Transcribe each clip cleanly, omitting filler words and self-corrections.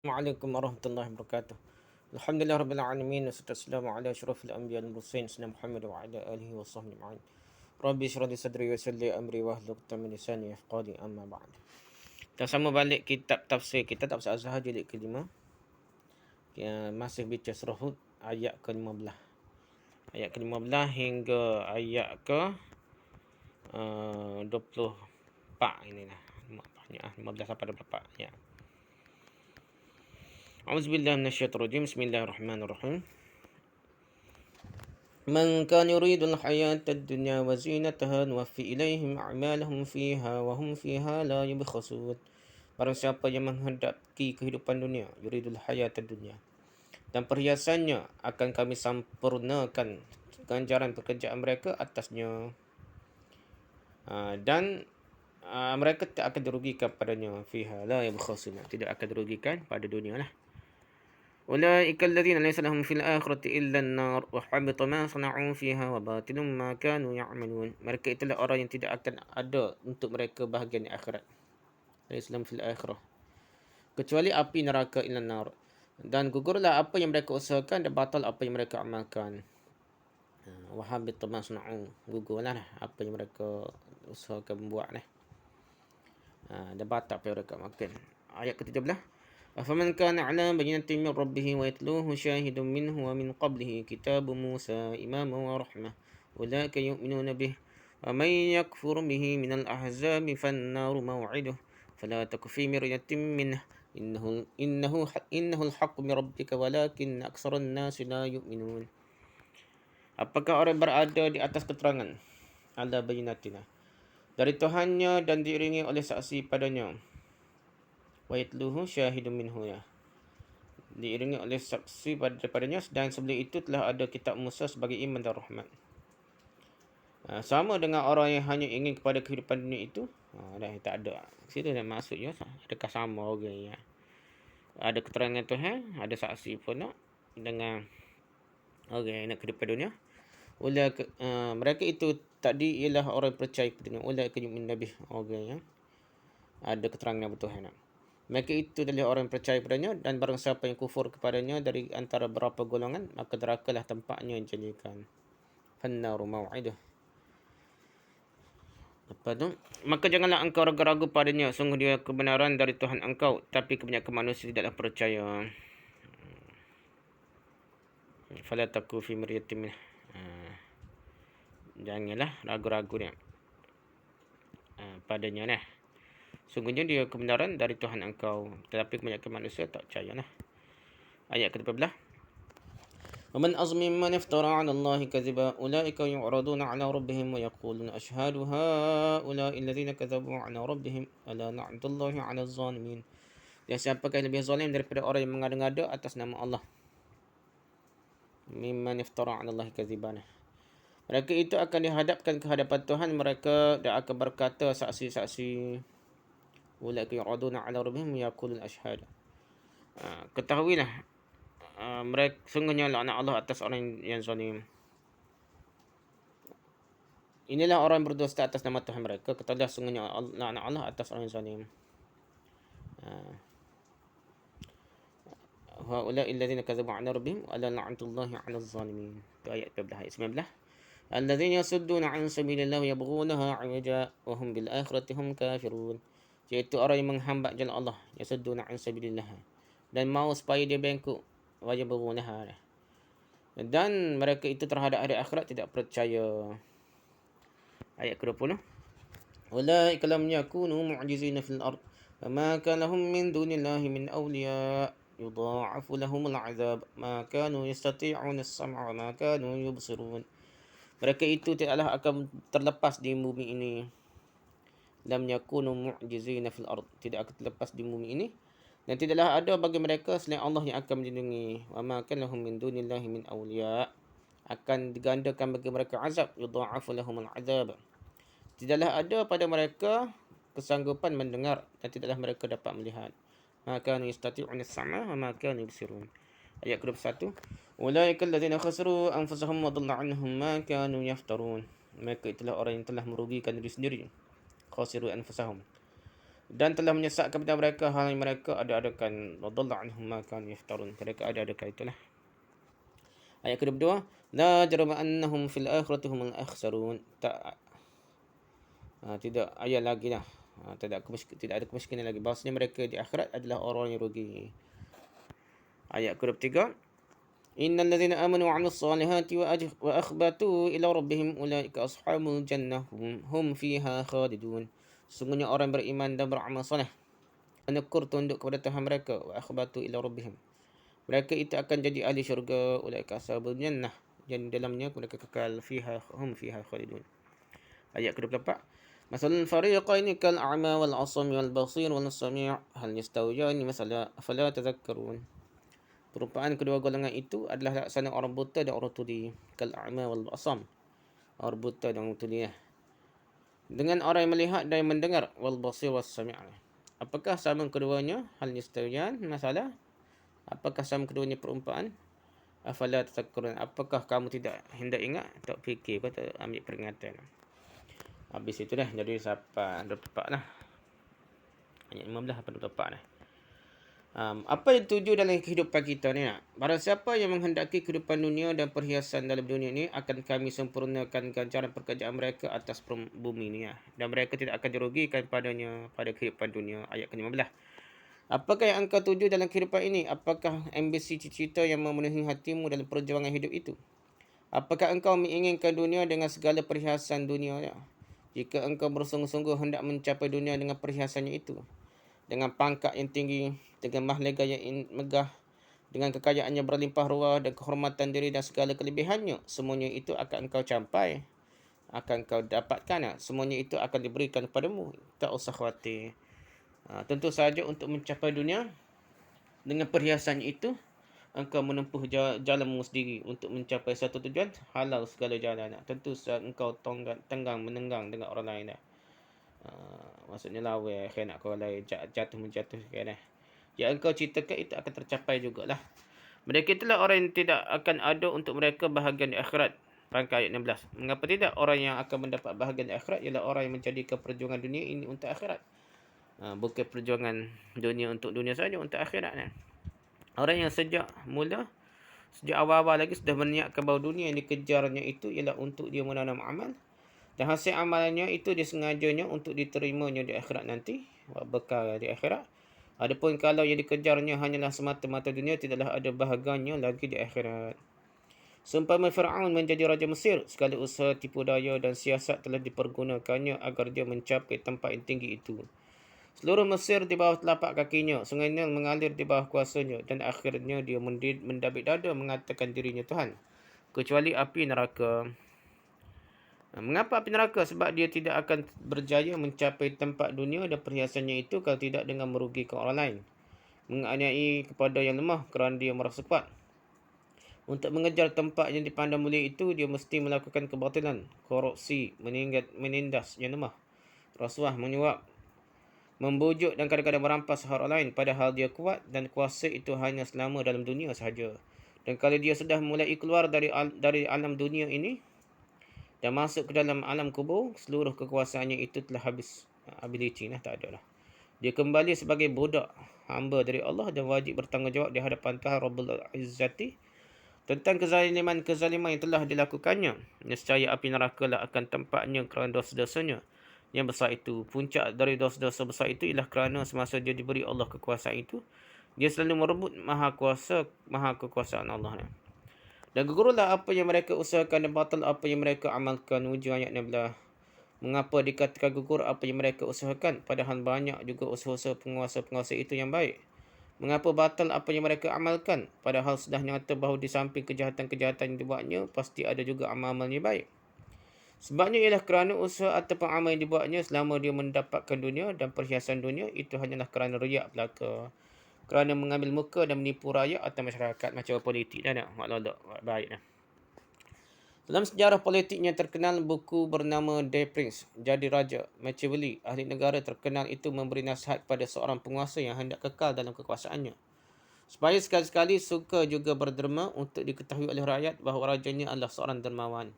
Assalamualaikum warahmatullahi wabarakatuh. Alhamdulillah rabbil alamin wassalatu wassalamu ala asyrafil anbiya'i wal mursalin sayyidina Muhammad wa ala alihi wa sahbihi ajma'in. Rabbi shrah li sadri wa yassir li amri wahlul 'uqdatam min lisani yafqahu amma ba'd. Kita sama balik kitab tafsir kita, tafsir Az-Zahar jilid ke-5. Masih baca surah Hud ayat ke-15. Ayat ke-15 hingga ayat ke 24 inilah. 15 sampai 24 ya. A'udzubillahi minasyaitonir rajim. Bismillahirrahmanirrahim. Man kana yuridul hayatad dunya wa zinataha nuwaffi ilaihim a'malahum fiha wa hum fiha la yubkhasun. Barang siapa yang menghendaki kehidupan dunia, yuridul hayatad dunya, dan perhiasannya, akan kami sempurnakan ganjaran pekerjaan mereka atasnya. Dan mereka tak akan dirugikan padanya. Fiha la yubkhasun, tidak akan dirugikan pada dunia lah. Ulaika alladhina laysa lahum fil akhirati illa an-nar wa habita ma sana'u fiha wa batilun ma kanu ya'malun. Mereka itulah orang yang tidak akan ada untuk mereka bahagian di akhirat. Laysa lahum fil akhirah, kecuali api neraka illa an-nar. Dan gugurlah apa yang mereka usahakan dan batal apa yang mereka amalkan. Wa habita ma sana'u, gugurlah apa yang mereka usahakan buat lah. Dan batal apa yang mereka amalkan. Ayat ke-17. أفمن كان على بينة من ربه ويتلوه شاهد منه ومن قبله كتاب موسى إماما ورحمة أولئك يؤمنون به ومن يكفر به من الأحزاب فالنار موعده فلا تك في مرية منه إنه الحق من ربك ولكن أكثر الناس لا يؤمنون. Apakah orang berada di atas keterangan ala bayinatina dari Tuhannya dan diiringi oleh saksi padanya, wa yatluhu syahidun minhu, ya, diiringi oleh saksi daripadanya, dan sebelum itu telah ada kitab Musa sebagai iman dan rahmat. Sama dengan orang yang hanya ingin kepada kehidupan dunia itu, dah tak ada. Situ dah maksudnya, adakah sama orang ya? Ada keterangan Tuhan, ada saksi pula dengan orang yang nak kehidupan dunia. Mereka itu tadi ialah orang percaya kepada dunia. Ulaika yu'minuna bih, orang yang ada keterangan Tuhan. Mereka itu adalah orang yang percaya padanya, dan barang siapa yang kufur kepadanya dari antara beberapa golongan, maka nerakalah tempatnya yang dijanjikan. Fannaru maw'iduh. Apa tu? Maka janganlah engkau ragu-ragu padanya, sungguh dia kebenaran dari Tuhan engkau, tapi kebanyakan manusia tidaklah percaya. Fala taku fi miryatin minhu. Janganlah ragu-ragu dia padanya lah. Sungguhnya dia kebenaran dari Tuhan engkau, tetapi kebanyakan manusia tak percaya lah. Ayat ke-12. ومن أظلم من افترى على الله كذبا أولئك يعرضون على ربهم ويقولون أشهد هؤلاء الذين كذبوا على ربهم ألا لعنة الله على الظالمين. Dan siapakah yang lebih zalim daripada orang yang mengada-ngada atas nama Allah? Mimman iftara 'ala Allah kadziban. Mereka itu akan dihadapkan ke hadapan Tuhan, mereka dan akan berkata saksi-saksi. Ulaika yu'raduna 'ala rabbihim yaqulun ashhadu. Ketahuilah, mereka sungguhnya laknat Allah atas orang yang zalim. Inilah orang yang berdusta atas nama Tuhan mereka. Ketahuilah sungguhnya laknat Allah atas orang yang zalim. Haula'i alladhina kadzabu 'ala rabbihim wa la la'natullahi 'ala az-zalimin. Itu ayat 12. Ayat 19. Alladhina yasudduna 'an sabilillahi yabghunaha 'iwaja wa hum bil akhirati hum kafirun. Iaitu orang yang menghambat jalan Allah, yasudduna 'an sabilillah, dan mau supaya dia bengkok, wa yabghunaha, dan mereka itu terhadap hari akhirat tidak percaya. Ayat ke-20. Ulaika lam yakunu mu'jizina fil ard wa ma kana lahum min dunillahi min awliya yudha'afu lahumul 'adzab ma kanu yastati'una as-sam'a wa ma kanu yubsirun. Mereka itu tidaklah akan terlepas di bumi ini. Lam yakunu mu'jizina fil ard, tidak akan terlepas di bumi ini, dan tidaklah ada bagi mereka selain Allah yang akan melindungi. Wa ma kana lahum min dunillahi min awliya, akan digandakan bagi mereka azab. Yudha'afu lahumul 'adzab, tidaklah ada pada mereka kesanggupan mendengar, dan tidaklah mereka dapat melihat. Ma kanu yastati'una as-sam'a wa ma kanu yubsirun. Ayat ke-21. Ulaika alladzina khasiru anfusahum wa dhalla 'anhum ma kanu yaftarun. Mereka itulah orang yang telah merugikan diri sendiri. Khasiru anfusahum, Dan telah menyesatkan kepada mereka hal yang mereka ada-adakan. Wadalla anhum ma kanu yaftarun. Mereka ada-adakan itulah. Ayat kedua, la jarama annahum fil akhirati humul akhsarun. Tidak ayat lagi lah. Tidak ada kemiskinan lagi. Bahasanya mereka di akhirat adalah orang yang rugi. Ayat ketiga, innal ladzina amanu wa 'amilus solihati wa akhbatu ila rabbihim ulaika ashabul jannah hum fiha khalidun. Sungguhnya orang beriman dan beramal soleh, menekur tunduk kepada Tuhan mereka, wa akhbatu ila rabbihim, mereka itu akan jadi ahli syurga, ulaika ashabul jannah, yang dalamnya mereka kekal, fiha hum fiha khalidun. Ayat ke-24, masalul fariqaini kal a'ma wal asami wal basir wal sami' hal yastawiyani masala afala tadhakkarun. Perumpamaan kedua golongan itu adalah laksana orang buta dan orang tuli. Kal a'ma wal asam, orang buta dan orang tuli. Dengan orang yang melihat dan yang mendengar, wal basir was sami'. Apakah sama keduanya? Hal yastawiyan masalah? Apakah sama keduanya perumpamaan? Afala tadhakkarun. Apakah kamu tidak hendak ingat? Tak fikir, kau tak ambil peringatan. Habis itu dah. Jadi sampai 24 lah. Ayat 15 sampai 24 lah. Apa yang tuju dalam kehidupan kita ni? Barang siapa yang menghendaki kehidupan dunia dan perhiasan dalam dunia ni, akan kami sempurnakan ganjaran pekerjaan mereka atas bumi ni. Dan mereka tidak akan dirugikan padanya pada kehidupan dunia. Ayat ke-15. Apakah yang engkau tuju dalam kehidupan ini? Apakah ambisi cita-cita yang memenuhi hatimu dalam perjuangan hidup itu? Apakah engkau menginginkan dunia dengan segala perhiasan dunia? Jika engkau bersungguh-sungguh hendak mencapai dunia dengan perhiasannya itu, dengan pangkat yang tinggi, dengan mahligai yang megah, dengan kekayaannya berlimpah ruah dan kehormatan diri dan segala kelebihannya, semuanya itu akan engkau capai, akan engkau dapatkan. Semuanya itu akan diberikan kepadamu. Tak usah khawatir. Tentu saja untuk mencapai dunia dengan perhiasannya itu, engkau menempuh jalanmu sendiri untuk mencapai satu tujuan, halal segala jalan. Tentu saja engkau tenggang menenggang dengan orang lain. Maksudnya lawa nak kau lain jatuh menjatuhkan. Yang engkau citakan itu akan tercapai jugalah. Mereka itulah orang yang tidak akan ada untuk mereka bahagian di akhirat. Pangkat ayat 16. Mengapa tidak? Orang yang akan mendapat bahagian di akhirat ialah orang yang menjadikan perjuangan dunia ini untuk akhirat. Bukan perjuangan dunia untuk dunia saja, untuk akhirat. Orang yang sejak awal-awal lagi sudah berniatkan bahawa dunia yang dikejarnya itu ialah untuk dia menanam amal. Dan hasil amalannya itu disengajanya untuk diterimanya di akhirat nanti. Bekal di akhirat. Adapun kalau yang dikejarnya hanyalah semata-mata dunia, tidaklah ada bahagiannya lagi di akhirat. Seumpama Fir'aun menjadi Raja Mesir, segala usaha tipu daya dan siasat telah dipergunakannya agar dia mencapai tempat yang tinggi itu. Seluruh Mesir di bawah telapak kakinya, Sungai Nil mengalir di bawah kuasanya, dan akhirnya dia mendabik dada mengatakan dirinya Tuhan, kecuali api neraka. Mengapa api neraka? Sebab dia tidak akan berjaya mencapai tempat dunia dan perhiasannya itu kalau tidak dengan merugikan orang lain, menganiayai kepada yang lemah kerana dia merasa kuat. Untuk mengejar tempat yang dipandang mulia itu, dia mesti melakukan kebatilan, korupsi, menindas yang lemah, rasuah, menyuap, membujuk dan kadang-kadang merampas hak orang lain, padahal dia kuat dan kuasa itu hanya selama dalam dunia sahaja. Dan kalau dia sudah mulai keluar dari alam dunia ini dan masuk ke dalam alam kubur, seluruh kekuasaannya itu telah habis licin, tak ada lah. Dia kembali sebagai budak, hamba dari Allah dan wajib bertanggungjawab di hadapan Tuhan Rabbul Izzati tentang kezaliman yang telah dilakukannya. Nescaya api neraka lah akan tempatnya kerana dosa-dosanya yang besar itu. Puncak dari dosa-dosa besar itu ialah kerana semasa dia diberi Allah kekuasaan itu, dia selalu merebut maha kekuasaan Allah. Dan gugurulah apa yang mereka usahakan dan batal apa yang mereka amalkan. Wujud ayat 16. Mengapa dikatakan gugur apa yang mereka usahakan, padahal banyak juga usaha-usaha penguasa-penguasa itu yang baik. Mengapa batal apa yang mereka amalkan, padahal sudah nyata bahawa di samping kejahatan-kejahatan yang dibuatnya, pasti ada juga amal-amal yang baik. Sebabnya ialah kerana usaha ataupun amal yang dibuatnya selama dia mendapatkan dunia dan perhiasan dunia, itu hanyalah kerana riak belaka, kerana mengambil muka dan menipu rakyat atau masyarakat, macam politik dah nak maklum baik dah. Dalam sejarah politiknya terkenal buku bernama The Prince, Jadi Raja, Machiavelli, ahli negara terkenal itu memberi nasihat kepada seorang penguasa yang hendak kekal dalam kekuasaannya, supaya sekali-sekali suka juga berderma untuk diketahui oleh rakyat bahawa rajanya adalah seorang dermawan.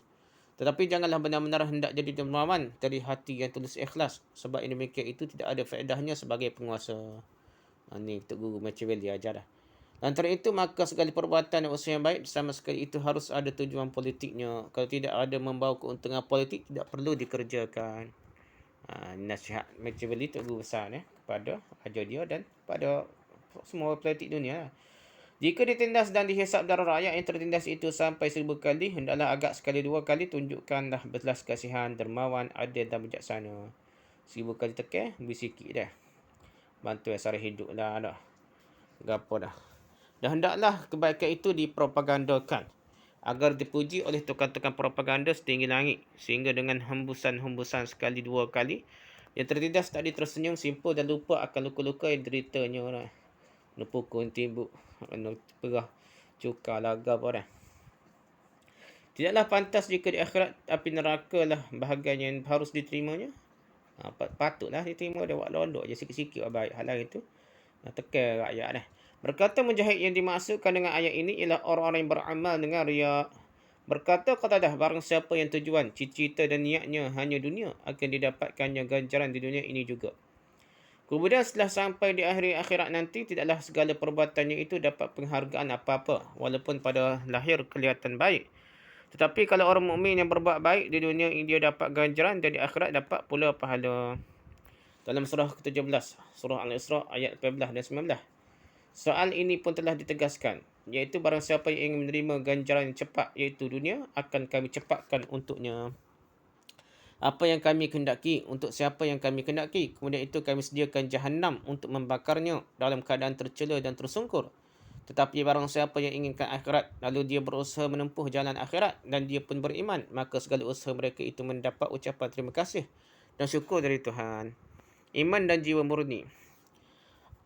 Tetapi janganlah benar-benar hendak jadi dermawan dari hati yang tulus ikhlas. Sebab yang demikian itu tidak ada faedahnya sebagai penguasa. Ini Tok Guru Machiavelli ajar dah. Antara itu maka segala perbuatan dan usaha yang baik sama sekali itu harus ada tujuan politiknya. Kalau tidak ada membawa keuntungan politik tidak perlu dikerjakan. Nasihat Machiavelli Tok Guru besar kepada ajar dia dan kepada semua politik dunia. Jika ditindas dan dihisap darah rakyat yang tertindas itu sampai 1000 kali, hendaklah agak sekali 2 kali tunjukkanlah belas kasihan, dermawan, adil dan bijaksana. 1000 kali tekan, sikit dah. Bantu sara hidup dah. Gapo dah. Dan hendaklah kebaikan itu dipropagandakan agar dipuji oleh tukang-tukang propaganda setinggi langit, sehingga dengan hembusan-hembusan sekali 2 kali, yang tertindas tadi tersenyum simpul dan lupa akan luka-luka yang deritanya lah. Nupukun timbuk, perah, cuka, laga apa dah. Tidaklah pantas jika di akhirat api neraka lah bahagian yang harus diterimanya. Patutlah diterima dia buat londok je sikit-sikit baik halang itu. Tekan rakyat dah. Berkata Mujahid yang dimaksudkan dengan ayat ini ialah orang-orang yang beramal dengan riak. Berkata Qatadah, barang siapa yang tujuan, cita-cita dan niatnya hanya dunia, akan didapatkannya ganjaran di dunia ini juga. Kemudian setelah sampai di akhir akhirat nanti, tidaklah segala perbuatannya itu dapat penghargaan apa-apa, walaupun pada lahir kelihatan baik. Tetapi kalau orang mukmin yang berbuat baik di dunia ini, dia dapat ganjaran dan di akhirat dapat pula pahala. Dalam surah ke-17, surah Al-Isra ayat 18 dan 19. Soal ini pun telah ditegaskan, iaitu barang siapa yang ingin menerima ganjaran yang cepat, iaitu dunia, akan kami cepatkan untuknya apa yang kami kehendaki untuk siapa yang kami kehendaki. Kemudian itu kami sediakan Jahannam untuk membakarnya dalam keadaan tercela dan tersungkur. Tetapi barang siapa yang inginkan akhirat, lalu dia berusaha menempuh jalan akhirat dan dia pun beriman, maka segala usaha mereka itu mendapat ucapan terima kasih dan syukur dari Tuhan. Iman dan jiwa murni.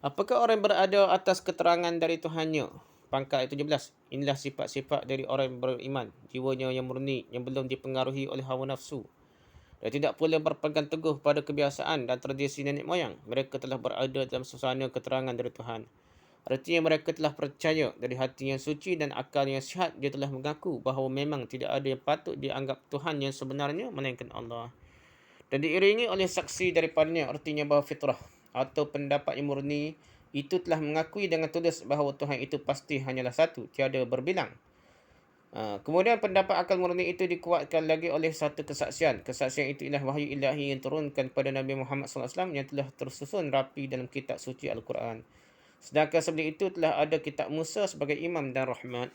Apakah orang yang berada atas keterangan dari Tuhannya? Pangkat 17. Inilah sifat-sifat dari orang yang beriman. Jiwanya yang murni, yang belum dipengaruhi oleh hawa nafsu. Dan tidak pula berpegang teguh pada kebiasaan dan tradisi nenek moyang. Mereka telah berada dalam suasana keterangan dari Tuhan. Artinya mereka telah percaya dari hati yang suci dan akal yang sihat. Dia telah mengaku bahawa memang tidak ada yang patut dianggap Tuhan yang sebenarnya melainkan Allah. Dan diiringi oleh saksi daripadanya, artinya bahawa fitrah atau pendapat yang murni itu telah mengakui dengan tulus bahawa Tuhan itu pasti hanyalah satu, tiada berbilang. Kemudian pendapat akal murni itu dikuatkan lagi oleh satu kesaksian. Kesaksian itu ialah wahyu ilahi yang turunkan kepada Nabi Muhammad SAW yang telah tersusun rapi dalam kitab suci Al-Quran. Sedangkan sebelum itu telah ada kitab Musa sebagai imam dan rahmat.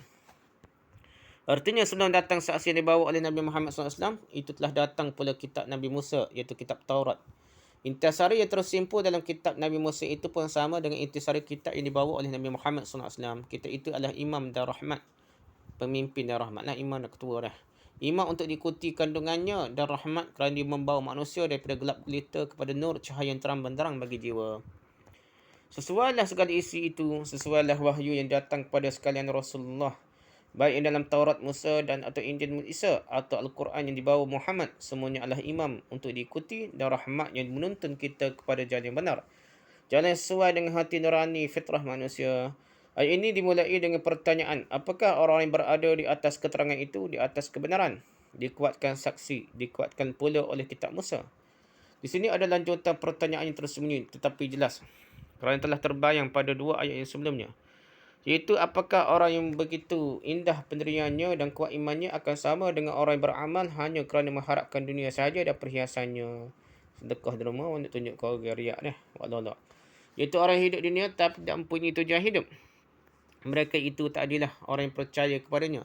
Artinya sebelum datang saksi yang dibawa oleh Nabi Muhammad SAW, itu telah datang pula kitab Nabi Musa, iaitu kitab Taurat. Intisari yang tersimpul dalam kitab Nabi Musa itu pun sama dengan intisari kitab yang dibawa oleh Nabi Muhammad SAW. Kitab itu adalah imam dan rahmat. Pemimpin dan rahmat lah, imam dan ketua dah. Imam untuk diikuti kandungannya dan rahmat kerana dia membawa manusia daripada gelap gulita kepada nur cahaya yang terang benderang bagi jiwa. Sesuailah segala isi itu, sesuailah wahyu yang datang kepada sekalian Rasulullah, baik yang dalam Taurat Musa dan atau Injil Isa atau Al-Quran yang dibawa Muhammad, semuanya adalah imam untuk diikuti dan rahmat yang menuntun kita kepada jalan yang benar, jalan yang sesuai dengan hati nurani fitrah manusia. Ayat ini dimulai dengan pertanyaan, apakah orang yang berada di atas keterangan itu, di atas kebenaran? Dikuatkan saksi, dikuatkan pula oleh kitab Musa. Di sini ada lanjutan pertanyaan yang tersembunyi tetapi jelas, kerana telah terbayang pada dua ayat yang sebelumnya. Iaitu apakah orang yang begitu indah pendiriannya dan kuat imannya akan sama dengan orang yang beramal hanya kerana mengharapkan dunia sahaja dan perhiasannya. Sedekah derma untuk tunjuk kau riak dah. Wallah. Iaitu orang yang hidup di dunia tapi tidak mempunyai tujuan hidup. Mereka itu tak adalah orang yang percaya kepadanya.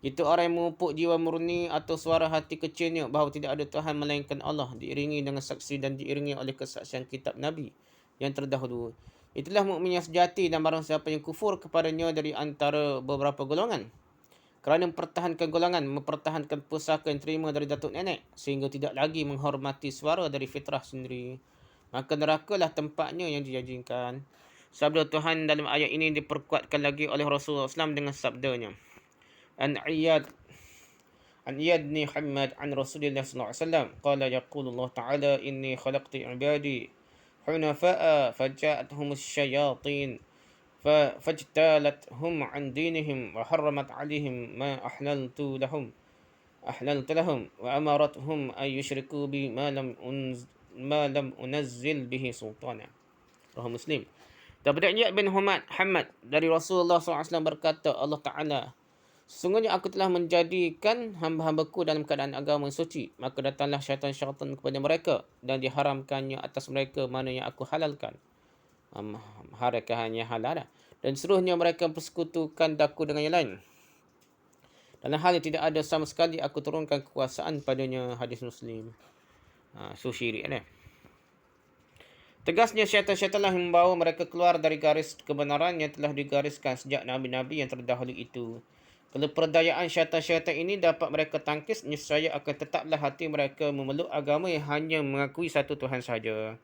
Itu orang yang memupuk jiwa murni atau suara hati kecilnya bahawa tidak ada Tuhan melainkan Allah, diiringi dengan saksi dan diiringi oleh kesaksian kitab Nabi yang terdahulu. Itulah mukmin yang sejati, dan barang siapa yang kufur kepadanya dari antara beberapa golongan, kerana mempertahankan golongan, mempertahankan pusaka yang terima dari datuk nenek, sehingga tidak lagi menghormati suara dari fitrah sendiri, maka nerakalah tempatnya yang dijanjikan. Sabda Tuhan dalam ayat ini diperkuatkan lagi oleh Rasulullah SAW dengan sabdanya. An Iyad bin Muhammad an Rasulullah SAW qala yaqulu Allah Ta'ala inni khalaqtu ibadi hunafa'a faja'atuhum asyayatin fajtalathum an dinihim wa harramat alihim ma ahlaltu lahum أحللت لهم وأمرتهم أن يشركوا بي ما لم أنزل به سلطانا. Roh Muslim. Daripada bin Muhammad dari Rasulullah SAW berkata, Allah Ta'ala, sesungguhnya aku telah menjadikan hamba-hambaku dalam keadaan agama yang suci. Maka datanglah syaitan-syaitan kepada mereka dan diharamkannya atas mereka mana yang aku halalkan. Hanya halal. Dan seluruhnya mereka persekutukan daku dengan yang lain. Dalam hal yang tidak ada sama sekali aku turunkan kekuasaan padanya. Hadis Muslim. So syirik kan. Tegasnya syaitan-syaitanlah yang membawa mereka keluar dari garis kebenaran yang telah digariskan sejak Nabi-Nabi yang terdahulu itu. Kalau perdayaan syaitan-syaitan ini dapat mereka tangkis, niscaya akan tetaplah hati mereka memeluk agama yang hanya mengakui satu Tuhan sahaja.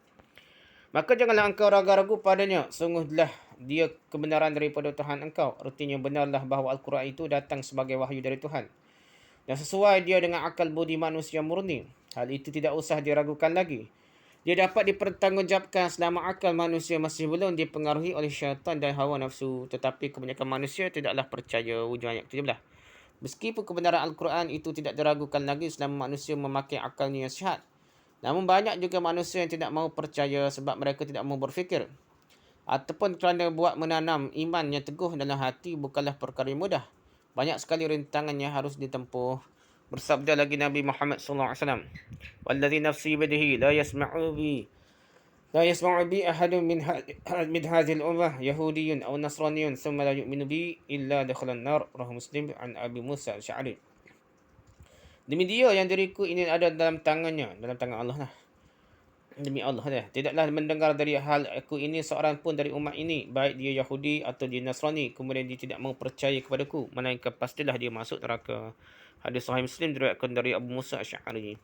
Maka janganlah engkau ragu-ragu padanya. Sungguhlah dia kebenaran daripada Tuhan engkau. Artinya benarlah bahawa Al-Quran itu datang sebagai wahyu dari Tuhan. Dan sesuai dia dengan akal budi manusia murni. Hal itu tidak usah diragukan lagi. Dia dapat dipertanggungjawabkan selama akal manusia masih belum dipengaruhi oleh syaitan dan hawa nafsu. Tetapi kebanyakan manusia tidaklah percaya. Hujung ayat 17. Meskipun kebenaran Al-Quran itu tidak diragukan lagi selama manusia memakai akalnya yang sihat. Namun banyak juga manusia yang tidak mahu percaya sebab mereka tidak mahu berfikir. Ataupun kerana buat menanam iman yang teguh dalam hati bukanlah perkara yang mudah. Banyak sekali rintangan yang harus ditempuh. Bersabda lagi Nabi Muhammad SAW, "Wallazi nafsi biyadihi la yasma'u bi ahadun min hadhihi al-ummah yahudiyyun aw nasraniyyun thumma la yu'minu bi illa dakhala an-nar." Rawahu Muslim an Abi Musa Al-Sy'ari. Demi dia yang diriku ini ada dalam tangannya, dalam tangan Allah lah. Demi Allah dah. Tidaklah mendengar dari hal aku ini seorang pun dari umat ini, baik dia Yahudi atau dia Nasrani, kemudian dia tidak mau percaya kepadaku, melainkan pastilah dia masuk neraka. Hadis Sahih Muslim diriwayatkan dari Abu Musa Asy'ari.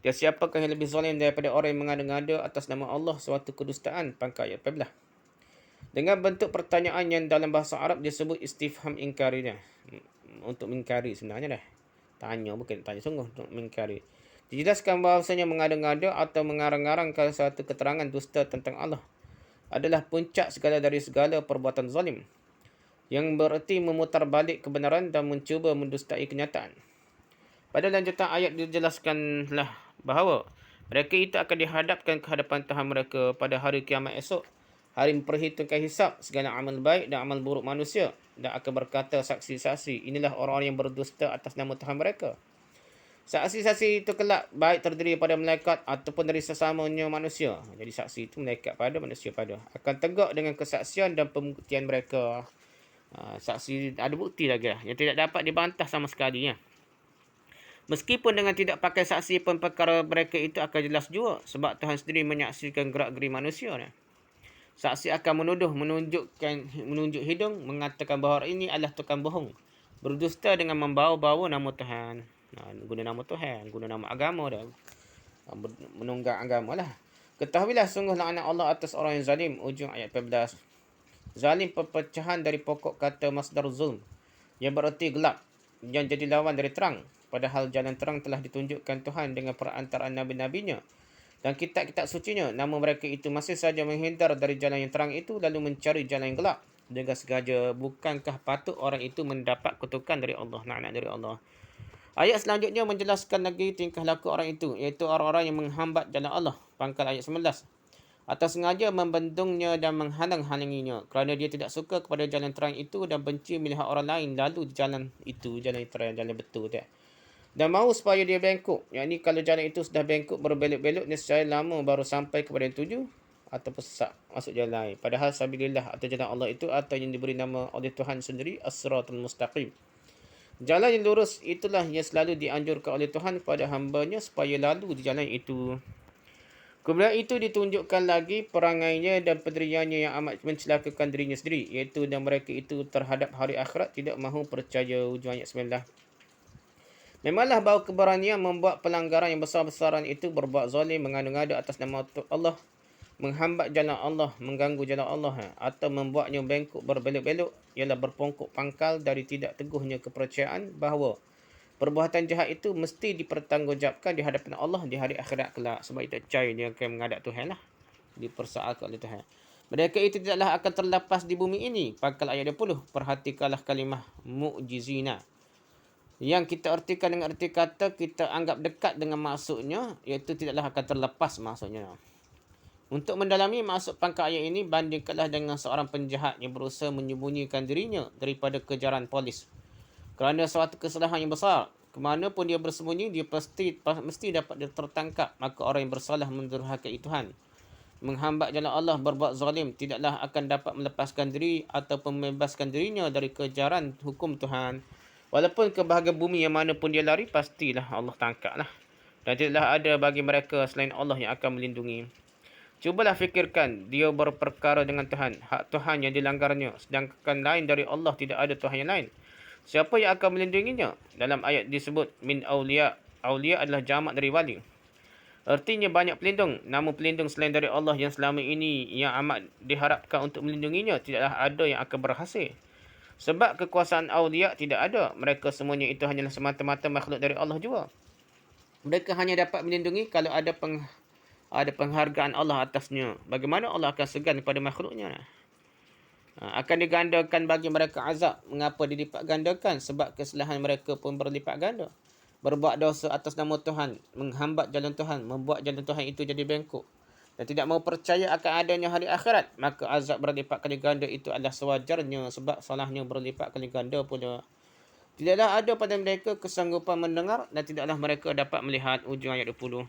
Dia siapakah yang lebih zalim daripada orang yang mengada-ngada atas nama Allah suatu kedustaan? Pangkat ayat 14. Dengan bentuk pertanyaan yang dalam bahasa Arab disebut istifham inkari dah. Untuk mengingkari sebenarnya dah. Tanya bukan tanya sungguh, untuk mengingkari. Dijelaskan bahawasanya mengada-ngada atau mengarang-arangkan suatu keterangan dusta tentang Allah adalah puncak dari segala perbuatan zalim, yang bererti memutar balik kebenaran dan mencuba mendustai kenyataan. Pada lanjutan ayat dijelaskanlah bahawa mereka itu akan dihadapkan ke hadapan Tuhan mereka pada hari kiamat esok, hari memperhitungkan hisap segala amal baik dan amal buruk manusia, dan akan berkata saksi-saksi, inilah orang-orang yang berdusta atas nama Tuhan mereka. Saksi-saksi itu kelak baik terdiri pada malaikat ataupun dari sesamanya manusia. Jadi saksi itu malaikat pada, manusia pada. Akan tegak dengan kesaksian dan pembuktian mereka. Saksi ada bukti lagi lah, yang tidak dapat dibantah sama sekali. Meskipun dengan tidak pakai saksi pun perkara mereka itu akan jelas jua. Sebab Tuhan sendiri menyaksikan gerak-geri manusia. Saksi akan menunjuk hidung, mengatakan bahawa ini adalah tukang bohong. Berdusta dengan membawa-bawa nama Tuhan. Guna nama Tuhan, guna nama agama dah. Menunggang agama lah. Ketahuilah sungguh laknat Allah atas orang yang zalim. Ujung ayat 14. Zalim perpecahan dari pokok kata masdar zulm, yang bererti gelap, yang jadi lawan dari terang. Padahal jalan terang telah ditunjukkan Tuhan dengan perantaraan nabi-nabinya dan kitab-kitab sucinya. Namun mereka itu masih saja menghindar dari jalan yang terang itu, lalu mencari jalan yang gelap dengan sengaja. Bukankah patut orang itu mendapat kutukan dari Allah, laknat dari Allah? Ayat selanjutnya menjelaskan lagi tingkah laku orang itu, iaitu orang-orang yang menghambat jalan Allah. Pangkal ayat 19. Atau sengaja membendungnya dan menghalang-halanginya kerana dia tidak suka kepada jalan terang itu dan benci melihat orang lain lalu di jalan itu, jalan terang, jalan betul tak? Dan mahu supaya dia bengkok. Yang ni kalau jalan itu sudah bengkok berbelok-belok, nescaya lama baru sampai kepada yang tuju ataupun sesak masuk jalan lain. Padahal sabilillah atau jalan Allah itu atau yang diberi nama oleh Tuhan sendiri as-siratul mustaqim. Jalan yang lurus itulah yang selalu dianjurkan oleh Tuhan kepada hamba-Nya supaya lalu di jalan itu. Kemudian itu ditunjukkan lagi perangainya dan pendiriannya yang amat mencelakakan dirinya sendiri, iaitu dan mereka itu terhadap hari akhirat tidak mahu percaya. Hujung ayat 9. Memanglah bahawa keberanian membuat pelanggaran yang besar-besaran itu, berbuat zalim, mengada-ngada atas nama Allah, menghambat jalan Allah, mengganggu jalan Allah, atau membuatnya bengkok berbelok-belok, ialah berpongkok pangkal dari tidak teguhnya kepercayaan bahawa perbuatan jahat itu mesti dipertanggungjawabkan di hadapan Allah di hari akhirat kelak. Sebab itu percaya dia akan menghadap Tuhan lah, dipersoalkan oleh Tuhan. Mereka itu tidaklah akan terlepas di bumi ini. Pangkal ayat 20. Perhatikanlah kalimah mu'jizina. Yang kita artikan dengan erti kata kita anggap dekat dengan maksudnya, iaitu tidaklah akan terlepas maksudnya. Untuk mendalami maksud pangkal ayat ini, bandingkanlah dengan seorang penjahat yang berusaha menyembunyikan dirinya daripada kejaran polis. Kerana suatu kesalahan yang besar, kemana pun dia bersembunyi, dia mesti dapat tertangkap. Maka orang yang bersalah mendurhakai Tuhan, menghambat jalan Allah, berbuat zalim, tidaklah akan dapat melepaskan diri ataupun membebaskan dirinya dari kejaran hukum Tuhan. Walaupun ke bahagian bumi yang mana pun dia lari, pastilah Allah tangkaplah. Dan tidaklah ada bagi mereka selain Allah yang akan melindungi. Cubalah fikirkan, dia berperkara dengan Tuhan, hak Tuhan yang dilanggarnya, sedangkan lain dari Allah tidak ada Tuhan yang lain. Siapa yang akan melindunginya? Dalam ayat disebut min awliya. Awliya adalah jamak dari wali. Artinya banyak pelindung. Namun pelindung selain dari Allah yang selama ini yang amat diharapkan untuk melindunginya, tidaklah ada yang akan berhasil. Sebab kekuasaan awliya tidak ada. Mereka semuanya itu hanyalah semata-mata makhluk dari Allah juga. Mereka hanya dapat melindungi kalau ada penghargaan Allah atasnya. Bagaimana Allah akan segan kepada makhluknya? Akan digandakan bagi mereka azab. Mengapa dilipat gandakan? Sebab kesalahan mereka pun berlipat ganda. Berbuat dosa atas nama Tuhan, menghambat jalan Tuhan, membuat jalan Tuhan itu jadi bengkok, dan tidak mau percaya akan adanya hari akhirat, maka azab berlipat kali ganda itu adalah sewajarnya, sebab salahnya berlipat kali ganda pula. Tidaklah ada pada mereka kesanggupan mendengar, dan tidaklah mereka dapat melihat. Ujung ayat 20.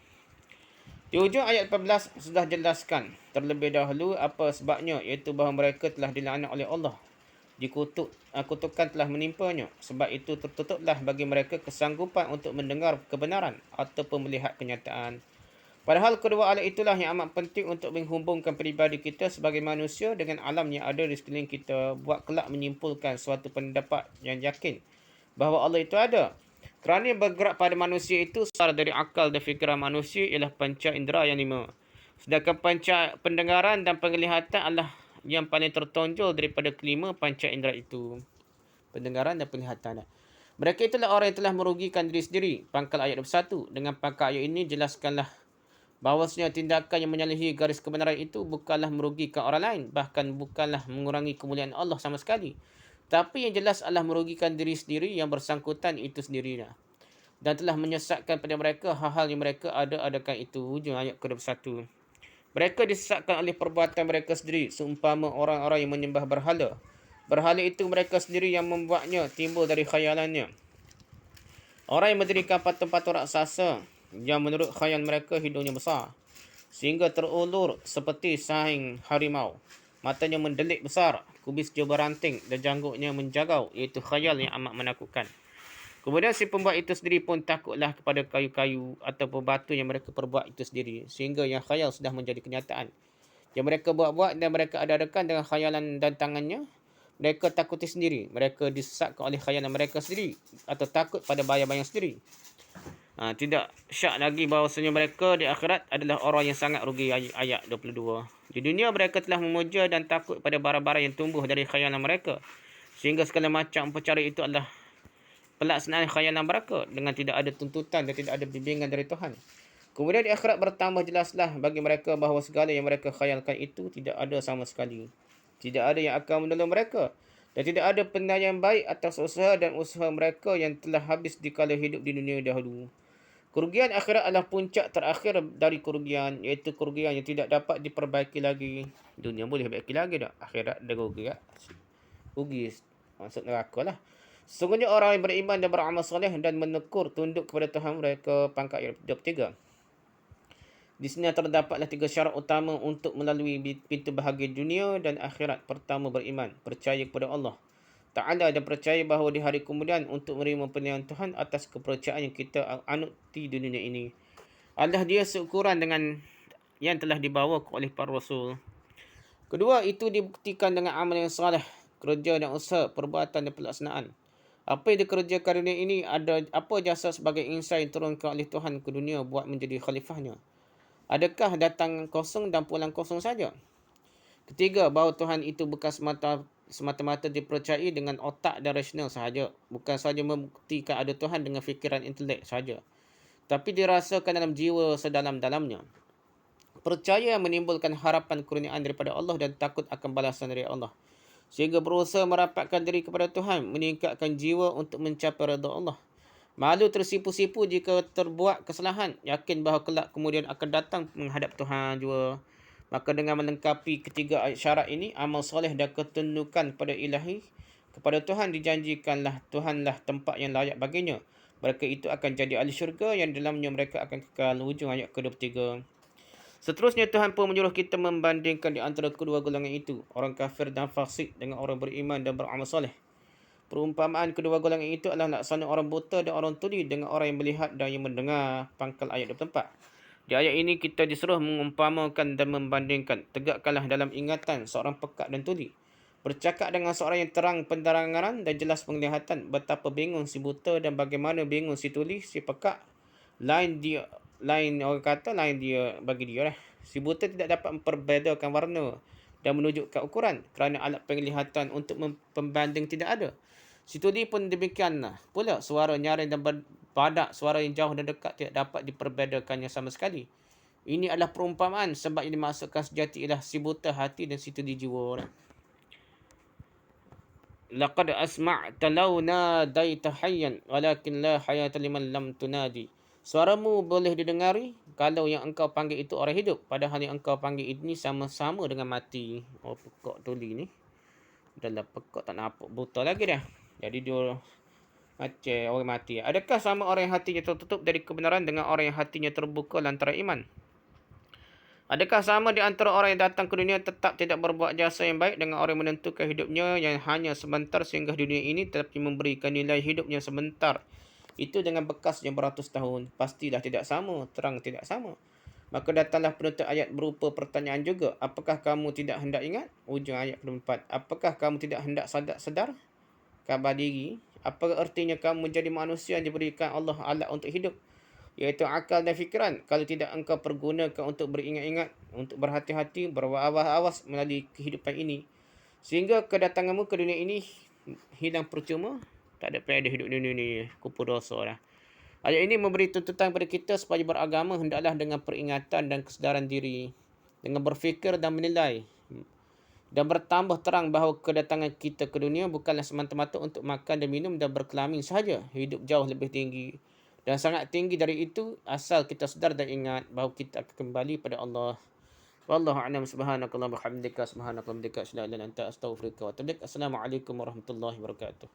Di ujung ayat 14 sudah jelaskan terlebih dahulu apa sebabnya, iaitu bahawa mereka telah dilaknat oleh Allah. Kutukan telah menimpanya. Sebab itu tertutuplah bagi mereka kesanggupan untuk mendengar kebenaran ataupun melihat kenyataan. Padahal kedua alat itulah yang amat penting untuk menghubungkan peribadi kita sebagai manusia dengan alam yang ada di sekeliling kita, buat kelak menyimpulkan suatu pendapat yang yakin bahawa Allah itu ada. Kerana yang bergerak pada manusia itu sar dari akal dan fikiran manusia ialah panca indera yang 5. Sedangkan panca pendengaran dan penglihatan adalah yang paling tertonjol daripada kelima panca indera itu. Pendengaran dan penglihatan. Mereka itulah orang yang telah merugikan diri sendiri. Pangkal ayat 21. Dengan pangkal ayat ini jelaskanlah bahawasanya tindakan yang menyalahi garis kebenaran itu bukanlah merugikan orang lain, bahkan bukanlah mengurangi kemuliaan Allah sama sekali. Tapi yang jelas adalah merugikan diri sendiri yang bersangkutan itu sendirinya. Dan telah menyesatkan pada mereka hal-hal yang mereka adakan itu. Hujung ayat ke-21. Mereka disesatkan oleh perbuatan mereka sendiri, seumpama orang-orang yang menyembah berhala. Berhala itu mereka sendiri yang membuatnya timbul dari khayalannya. Orang yang mendirikan patung-patung raksasa yang menurut khayal mereka hidungnya besar, sehingga terulur seperti sahing harimau. Matanya mendelik besar, kubis dia beranting dan janggutnya menjagau, iaitu khayal yang amat menakutkan. Kemudian si pembuat itu sendiri pun takutlah kepada kayu-kayu ataupun batu yang mereka perbuat itu sendiri, sehingga yang khayal sudah menjadi kenyataan. Yang mereka buat-buat dan mereka adakan dengan khayalan dan tangannya, mereka takuti sendiri. Mereka disesatkan oleh khayalan mereka sendiri atau takut pada bayang-bayang sendiri. Tidak syak lagi bahawasanya mereka di akhirat adalah orang yang sangat rugi. Ayat 22. Di dunia mereka telah memuja dan takut pada barang-barang yang tumbuh dari khayalan mereka, sehingga segala macam perkara itu adalah pelaksanaan khayalan mereka dengan tidak ada tuntutan dan tidak ada bimbingan dari Tuhan. Kemudian di akhirat bertambah jelaslah bagi mereka bahawa segala yang mereka khayalkan itu tidak ada sama sekali. Tidak ada yang akan menolong mereka. Dan tidak ada penilaian baik atas usaha dan usaha mereka yang telah habis dikala hidup di dunia dahulu. Kerugian akhirat adalah puncak terakhir dari kerugian, iaitu kerugian yang tidak dapat diperbaiki lagi. Dunia boleh perbaiki lagi tak? Akhirat dah rugi tak? Rugi masuk neraka lah. Sesungguhnya orang yang beriman dan beramal soleh dan menekur tunduk kepada Tuhan mereka. Pangkat ayat 23. Di sini terdapatlah 3 syarat utama untuk melalui pintu bahagia dunia dan akhirat. Pertama, beriman, percaya kepada Allah Ta'ala dan percaya bahawa di hari kemudian untuk menerima penilaian Tuhan atas kepercayaan yang kita anuti di dunia ini. Allah dia seukuran dengan yang telah dibawa oleh para rasul. Kedua, itu dibuktikan dengan amal yang saleh, kerja dan usaha, perbuatan dan pelaksanaan. Apa yang dikerjakan dunia ini ada apa jasa sebagai insan yang turunkan oleh Tuhan ke dunia buat menjadi khalifahnya? Adakah datang kosong dan pulang kosong saja? Ketiga, bahawa Tuhan itu bukan semata-mata dipercayai dengan otak dan rasional sahaja. Bukan sahaja membuktikan ada Tuhan dengan fikiran intelek sahaja, tapi dirasakan dalam jiwa sedalam-dalamnya. Percaya menimbulkan harapan kurniaan daripada Allah dan takut akan balasan dari Allah, sehingga berusaha merapatkan diri kepada Tuhan, meningkatkan jiwa untuk mencapai redha Allah. Malu tersipu-sipu jika terbuat kesalahan. Yakin bahawa kelak kemudian akan datang menghadap Tuhan juga. Maka dengan melengkapi ketiga ayat syarat ini, amal soleh dan ketundukan pada ilahi kepada Tuhan dijanjikanlah Tuhanlah tempat yang layak baginya. Mereka itu akan jadi ahli syurga yang dalamnya mereka akan kekal. Hujung ayat ke-23. Seterusnya Tuhan pun menyuruh kita membandingkan di antara kedua golongan itu, orang kafir dan fasik dengan orang beriman dan beramal soleh. Perumpamaan kedua golongan itu adalah laksana orang buta dan orang tuli dengan orang yang melihat dan yang mendengar. Pangkal ayat 24. Di ayat ini kita disuruh mengumpamakan dan membandingkan. Tegakkanlah dalam ingatan seorang pekak dan tuli. Bercakap dengan seorang yang terang pendengaran dan jelas penglihatan. Betapa bingung si buta dan bagaimana bingung si tuli, si pekak. Lain orang kata lain dia bagi dia lah. Si buta tidak dapat memperbedakan warna dan menunjukkan ukuran kerana alat penglihatan untuk pembanding tidak ada. Si tuli pun demikianlah pula, suara nyaring dan badak, suara yang jauh dan dekat tidak dapat diperbedakannya sama sekali. Ini adalah perumpamaan sebab yang dimaksudkan sejati ialah si buta hati dan si tuli jiwa. Laqad asma'ta law nadaita hayyan walakin la hayata liman lam tunadi. Suaramu boleh didengari kalau yang engkau panggil itu orang hidup, padahal yang engkau panggil ini sama-sama dengan mati. Oh, pekak tuli ni. Dah lah pekak tak nampak buta lagi dah. Jadi dia macam orang mati. Adakah sama orang yang hatinya tertutup dari kebenaran dengan orang yang hatinya terbuka lantaran iman? Adakah sama di antara orang yang datang ke dunia tetap tidak berbuat jasa yang baik dengan orang yang menentukan hidupnya yang hanya sebentar sehingga dunia ini tetapi memberikan nilai hidupnya sebentar? Itu dengan bekas yang beratus tahun. Pastilah tidak sama, terang tidak sama. Maka datanglah penutup ayat berupa pertanyaan juga. Apakah kamu tidak hendak ingat? Ujung ayat ke-4. Apakah kamu tidak hendak sedar? Khabar diri. Apa artinya kamu menjadi manusia yang diberikan Allah alat untuk hidup, iaitu akal dan fikiran, kalau tidak engkau pergunakan untuk beringat-ingat, untuk berhati-hati, berawas-awas melalui kehidupan ini, sehingga kedatanganmu ke dunia ini hilang percuma, tak ada faedah hidup dunia ini, kupu dosa lah. Ayat ini memberi tuntutan kepada kita supaya beragama hendaklah dengan peringatan dan kesedaran diri, dengan berfikir dan menilai, dan bertambah terang bahawa kedatangan kita ke dunia bukanlah semata-mata untuk makan dan minum dan berkelamin sahaja. Hidup jauh lebih tinggi dan sangat tinggi dari itu asal kita sedar dan ingat bahawa kita akan kembali pada Allah. Wallahu a'lam. Subhanakallahumma wa bihamdika, subhanakallahumma wa bihamdika, asyhadu an la ilaha illa anta, astaghfiruka wa atubu ilaik. Assalamualaikum warahmatullahi wabarakatuh.